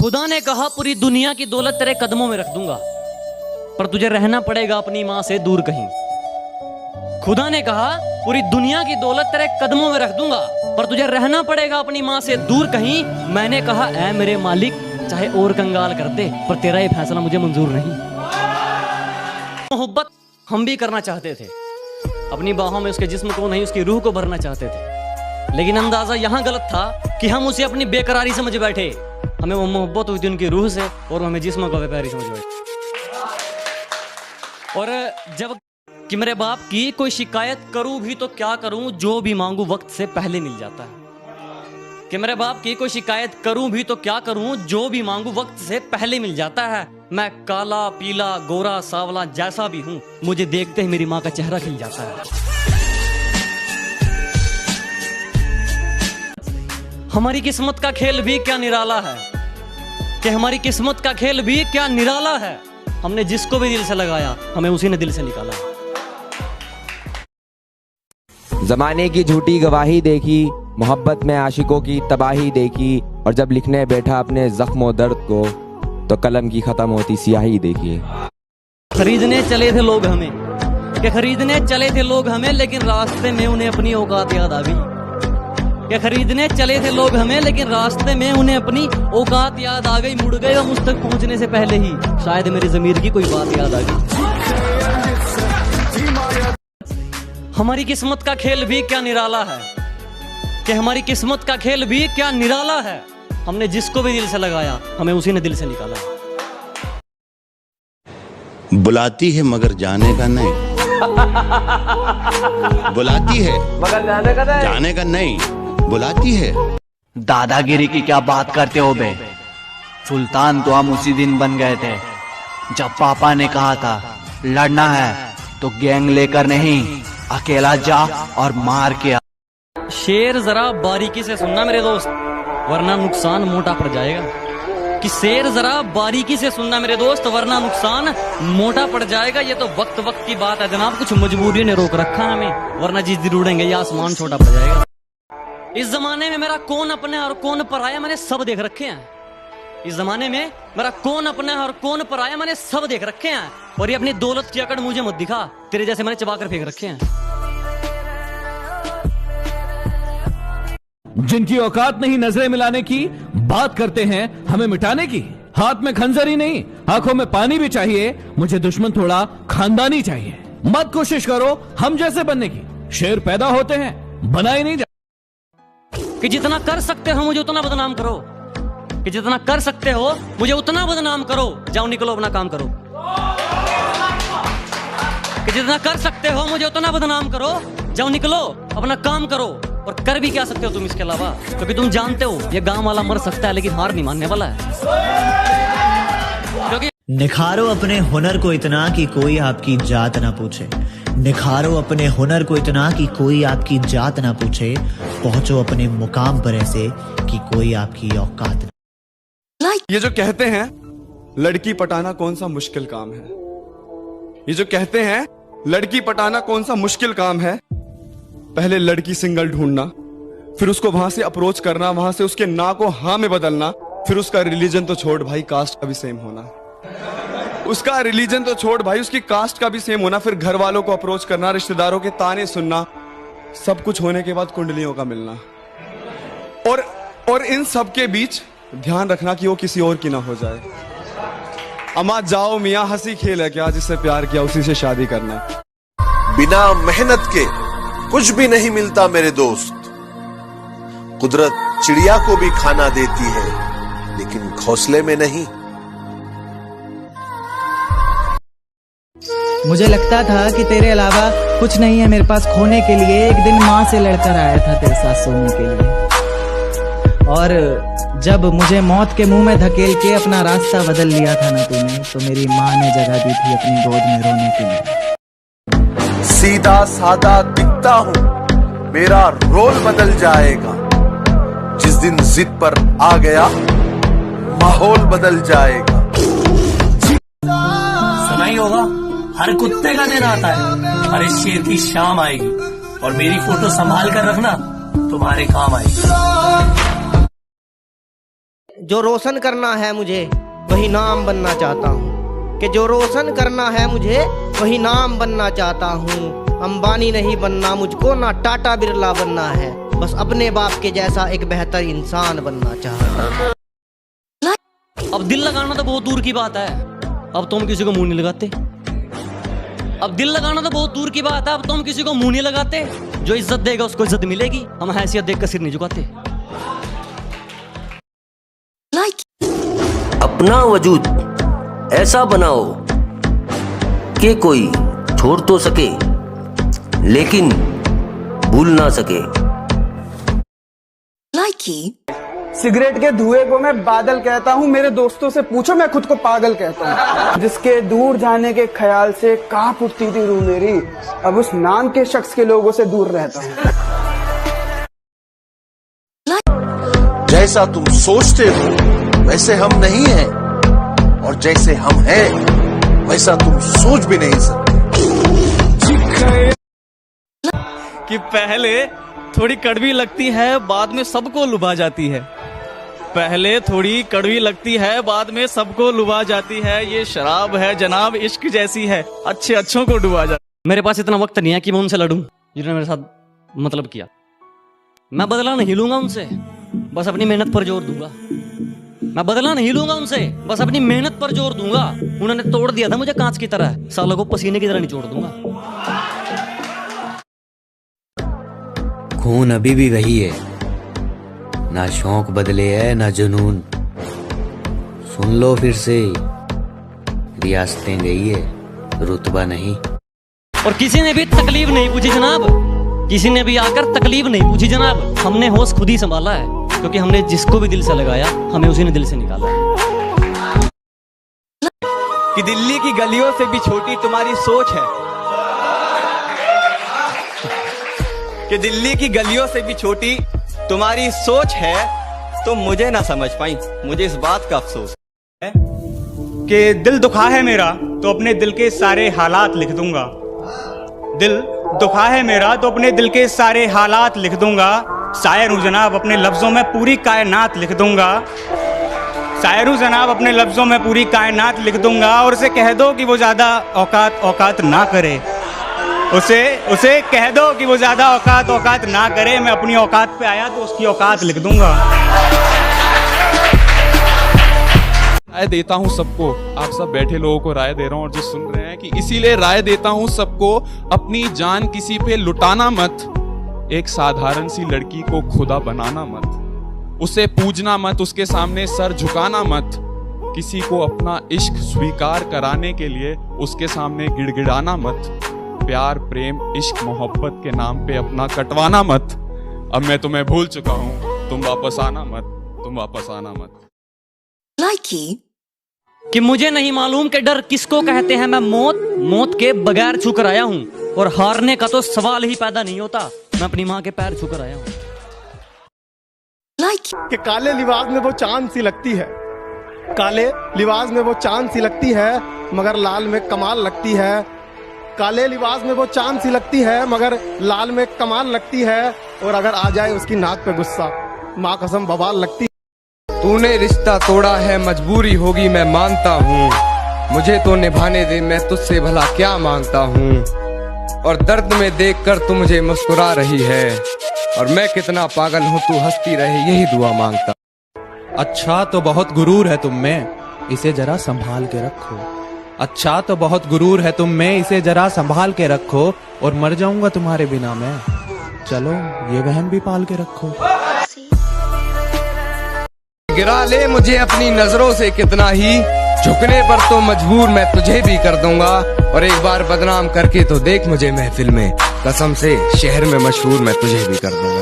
खुदा ने कहा पूरी दुनिया की दौलत तेरे कदमों में रख दूंगा, पर तुझे रहना पड़ेगा अपनी मां से दूर कहीं। खुदा ने कहा पूरी दुनिया की दौलत तेरे कदमों में रख दूंगा, पर तुझे रहना पड़ेगा अपनी मां से दूर कहीं। मैंने कहा ऐ मेरे मालिक, चाहे और कंगाल कर दे, पर तेरा ये फैसला मुझे मंजूर नहीं। मोहब्बत हम भी करना चाहते थे, अपनी बाहों में उसके जिस्म को नहीं उसकी रूह को भरना चाहते थे, लेकिन अंदाजा यहां गलत था कि हम उसे अपनी बेकरारी समझ बैठे। हमें वो मोहब्बत हुई थी उनकी रूह से और हमें जिस्म को बेकरारी समझ बैठे। और जब कि मेरे बाप की कोई शिकायत करूं भी तो क्या करूं, जो भी मांगू वक्त से पहले मिल जाता है। कि मेरे बाप की कोई शिकायत करूं भी तो क्या करूं, जो भी मांगू वक्त से पहले मिल जाता है। मैं काला पीला गोरा सावला जैसा भी हूं, मुझे देखते ही मेरी मां का चेहरा खिल जाता है। हमारी किस्मत का खेल भी क्या निराला है, कि हमारी किस्मत का खेल भी क्या निराला है। हमने जिसको भी दिल से लगाया, हमें उसी ने दिल से निकाला। जमाने की झूठी गवाही देखी, मोहब्बत में आशिकों की तबाही देखी, और जब लिखने बैठा अपने जख्म दर्द को, तो कलम की खत्म होती स्याही देखी। खरीदने चले थे लोग हमें, कि खरीदने चले थे लोग हमें, लेकिन रास्ते में उन्हें अपनी औकात याद आ गई। कि खरीदने चले थे लोग हमें, लेकिन रास्ते में उन्हें अपनी औकात याद आ गई। मुड़ गए मुझ तक पहुंचने से पहले ही, शायद मेरी ज़मीर की कोई बात याद आ गई। हमारी किस्मत का खेल भी क्या निराला है, कि हमारी किस्मत का खेल भी क्या निराला है। हमने जिसको भी दिल से लगाया, हमें उसी ने दिल से निकाला। बुलाती है मगर जाने का नहीं, बुलाती है मगर जाने का नहीं, बुलाती है। दादागिरी की क्या बात करते हो बे? सुल्तान तो हम उसी दिन बन गए थे जब पापा ने कहा था लड़ना है तो गैंग लेकर नहीं, अकेला जा और मार के आ। शेर जरा बारीकी से सुनना मेरे दोस्त, वरना नुकसान मोटा पड़ जाएगा। कि शेर जरा बारीकी से सुनना मेरे दोस्त, वरना नुकसान मोटा पड़ जाएगा। ये तो वक्त वक्त की बात है जनाब, कुछ मजबूरी ने रोक रखा है हमें, वरना जिस दिन उड़ेंगे ये आसमान छोटा पड़ जाएगा। इस जमाने में मेरा कौन अपना है और कौन पराया मैंने सब देख रखे हैं। इस जमाने में मेरा कौन अपना है और कौन पराया मैंने सब देख रखे हैं। और ये अपनी दौलत की अकड़ मुझे मत दिखा, तेरे जैसे मैंने चबाकर फेंक रखे हैं। जिनकी औकात नहीं नजरें मिलाने की, बात करते हैं हमें मिटाने की। हाथ में खंजर ही नहीं, आंखों में पानी भी चाहिए। मुझे दुश्मन थोड़ा खानदानी चाहिए। मत कोशिश करो हम जैसे बनने की, शेर पैदा होते हैं बनाए नहीं। कि जितना कर सकते हो मुझे उतना बदनाम करो, कि जितना कर सकते हो मुझे उतना बदनाम करो। जाओ निकलो अपना काम करो। कि जितना कर सकते हो मुझे उतना बदनाम करो, जाओ निकलो अपना काम करो। और कर भी क्या सकते हो तुम इसके अलावा, क्योंकि तुम जानते हो ये गांव वाला मर सकता है लेकिन हार नहीं मानने वाला है। क्योंकि निखारो अपने हुनर को इतना कि कोई आपकी जात ना पूछे। निखारो अपने हुनर को इतना कि कोई आपकी जात ना पूछे। पहुंचो अपने मुकाम पर ऐसे कि कोई आपकी औकात ना। ये जो कहते हैं लड़की पटाना कौन सा मुश्किल काम है, ये जो कहते हैं लड़की पटाना कौन सा मुश्किल काम है। पहले लड़की सिंगल ढूंढना, फिर उसको वहां से अप्रोच करना, वहां से उसके ना को हाँ में बदलना, फिर उसका रिलीजन तो छोड़ भाई कास्ट का भी सेम होना, उसका रिलीजन तो छोड़ भाई उसकी कास्ट का भी सेम होना, फिर घर वालों को अप्रोच करना, रिश्तेदारों के ताने सुनना, सब कुछ होने के बाद कुंडलियों का मिलना। और इन सब के बीच ध्यान रखना कि वो किसी और की ना हो जाए। अमा जाओ मियां हंसी खेल है क्या, जिससे प्यार किया उसी से शादी करना। बिना मेहनत के कुछ भी नहीं मिलता मेरे दोस्त। कुदरत चिड़िया को भी खाना देती है लेकिन घोंसले में नहीं। मुझे लगता था कि तेरे अलावा कुछ नहीं है मेरे पास खोने के लिए। एक दिन माँ से लड़कर आया था तेरे साथ सोने के लिए, और जब मुझे मौत के मुंह में धकेल के अपना रास्ता बदल लिया था ना तूने, तो मेरी माँ ने जगह दी थी अपनी गोद में रोने के लिए। सीधा सादा दिखता हूं, मेरा रोल बदल जाएगा। जिस दिन जिद पर आ गया माहौल बदल जाएगा। सुना ही होगा, हर कुत्ते का दिन आता है, हर शेर की शाम आएगी, और मेरी फोटो संभाल कर रखना, तुम्हारे काम आएगी। जो रोशन करना है मुझे वही नाम बनना चाहता हूँ, कि जो रोशन करना है मुझे वही नाम बनना चाहता हूँ। अंबानी नहीं बनना मुझको, ना टाटा बिरला बनना है, बस अपने बाप के जैसा एक बेहतर इंसान बनना चाहता हूँ। अब दिल लगाना तो बहुत दूर की बात है, अब तो हम किसी को मुंह नहीं लगाते। अब दिल लगाना तो बहुत दूर की बात है, अब तो हम किसी को मुंह नहीं लगाते। जो इज्जत देगा उसको इज्जत मिलेगी, हम हैसियत देख कर सिर नहीं झुकाते। अपना वजूद ऐसा बनाओ कि कोई छोड़ तो सके लेकिन भूल ना सके। सिगरेट के धुएं को मैं बादल कहता हूँ, मेरे दोस्तों से पूछो मैं खुद को पागल कहता हूँ। जिसके दूर जाने के ख्याल से कांप उठती थी रूह मेरी, अब उस नाम के शख्स के लोगों से दूर रहता हूँ। जैसा तुम सोचते हो वैसे हम नहीं हैं, और जैसे हम हैं वैसा तुम सोच भी नहीं सकते। कि पहले थोड़ी कड़वी लगती है, बाद में सबको लुभा जाती है। पहले थोड़ी कड़वी लगती है, बाद में सबको लुभा जाती है। ये शराब है जनाब, इश्क जैसी है, अच्छे अच्छों को डुबा जाती। मेरे पास इतना वक्त नहीं है कि मैं उनसे लड़ूं जिन्होंने मेरे साथ मतलब किया। मैं बदला नहीं लूंगा उनसे, बस अपनी मेहनत पर जोर दूंगा। मैं बदला नहीं लूंगा उनसे, बस अपनी मेहनत पर जोर दूंगा। उन्होंने तोड़ दिया था मुझे कांच की तरह, सालों को पसीने की तरह निचोड़ दूंगा। खून अभी भी वही है, ना शौक बदले है ना जुनून। सुन लो फिर से, रियासतें गई है, रुतबा नहीं। और किसी ने भी तकलीफ नहीं पूछी जनाब, किसी ने भी आकर तकलीफ नहीं पूछी जनाब। हमने होश खुद ही संभाला है, क्योंकि हमने जिसको भी दिल से लगाया हमें उसी ने दिल से निकाला है। कि दिल्ली की गलियों से भी छोटी तुम्हारी सोच है, कि दिल्ली की गलियों से भी छोटी तुम्हारी सोच है। तुम मुझे ना समझ पाई, मुझे इस बात का अफसोस है कि दिल दुखा है मेरा तो अपने दिल के सारे हालात लिख दूंगा। दिल दुखा है मेरा तो अपने दिल के सारे हालात लिख दूंगा। शायर हूं जनाब, अपने लफ्जों में पूरी कायनात लिख दूंगा। शायर हूं जनाब, अपने लफ्जों में पूरी कायनात लिख दूंगा। और उसे कह दो कि वो ज्यादा औकात ना करे, उसे कह दो कि वो ज्यादा औकात ना करे। मैं अपनी औकात पे आया तो उसकी औकात लिख दूंगा। राय देता हूं सबको, आप सब बैठे लोगों को राय दे रहा हूं और जो सुन रहे हैं, कि इसीलिए राय देता हूं सबको, अपनी जान किसी पे लुटाना मत। एक साधारण सी लड़की को खुदा बनाना मत, उसे पूजना मत, उसके सामने सर झुकाना मत। किसी को अपना इश्क स्वीकार कराने के लिए उसके सामने गिड़गिड़ाना मत। प्यार प्रेम इश्क मोहब्बत के नाम पे अपना कटवाना मत। अब मैं तुम्हें भूल चुका हूं, तुम वापस आना मत, तुम वापस आना मत। कि मुझे नहीं मालूम कि डर किसको कहते हैं। मैं मौत के बगैर छू कर आया हूँ, और हारने का तो सवाल ही पैदा नहीं होता। मैं अपनी माँ के पैर छू कर आया हूँ। कि काले लिबास में वो चांद सी लगती है, काले लिबास में वो चांद सी लगती है, मगर लाल में कमाल लगती है। काले लिबास में वो चांद सी लगती है, मगर लाल में कमाल लगती है। और अगर आ जाए उसकी नाक पे गुस्सा, माँ कसम बवाल लगती। तूने रिश्ता तोड़ा है, मजबूरी होगी मैं मानता हूँ। मुझे तो निभाने दे, मैं तुझसे भला क्या मांगता हूँ। और दर्द में देखकर तू मुझे मुस्कुरा रही है, और मैं कितना पागल हूँ तू हंसती रहे, यही दुआ मांगता। अच्छा तो बहुत गुरूर है तुम में, इसे जरा संभाल के रखो। अच्छा तो बहुत गुरूर है तुम में, इसे जरा संभाल के रखो। और मर जाऊंगा तुम्हारे बिना मैं, चलो ये वहम भी पाल के रखो। गिरा ले मुझे अपनी नजरों से कितना ही, झुकने पर तो मजबूर मैं तुझे भी कर दूंगा। और एक बार बदनाम करके तो देख मुझे महफिल में, कसम से शहर में मशहूर मैं तुझे भी कर दूंगा।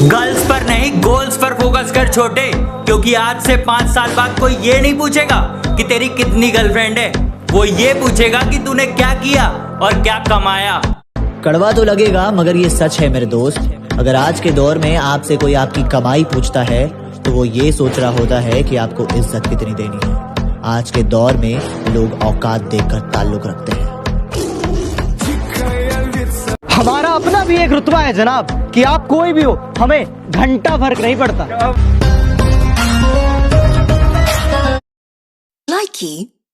गर्ल्स पर नहीं गोल्स पर फोकस कर छोटे, क्योंकि आज से 5 साल बाद कोई ये नहीं पूछेगा कि तेरी कितनी गर्लफ्रेंड है, वो ये पूछेगा कि तूने क्या किया और क्या कमाया। कड़वा तो लगेगा मगर ये सच है मेरे दोस्त। अगर आज के दौर में आपसे कोई आपकी कमाई पूछता है तो वो ये सोच रहा होता है कि आपको इज्जत कितनी देनी है। आज के दौर में लोग औकात देखकर ताल्लुक रखते हैं। हमारा अपना भी एक रुतबा है जनाब, कि आप कोई भी हो, हमें घंटा फर्क नहीं पड़ता। key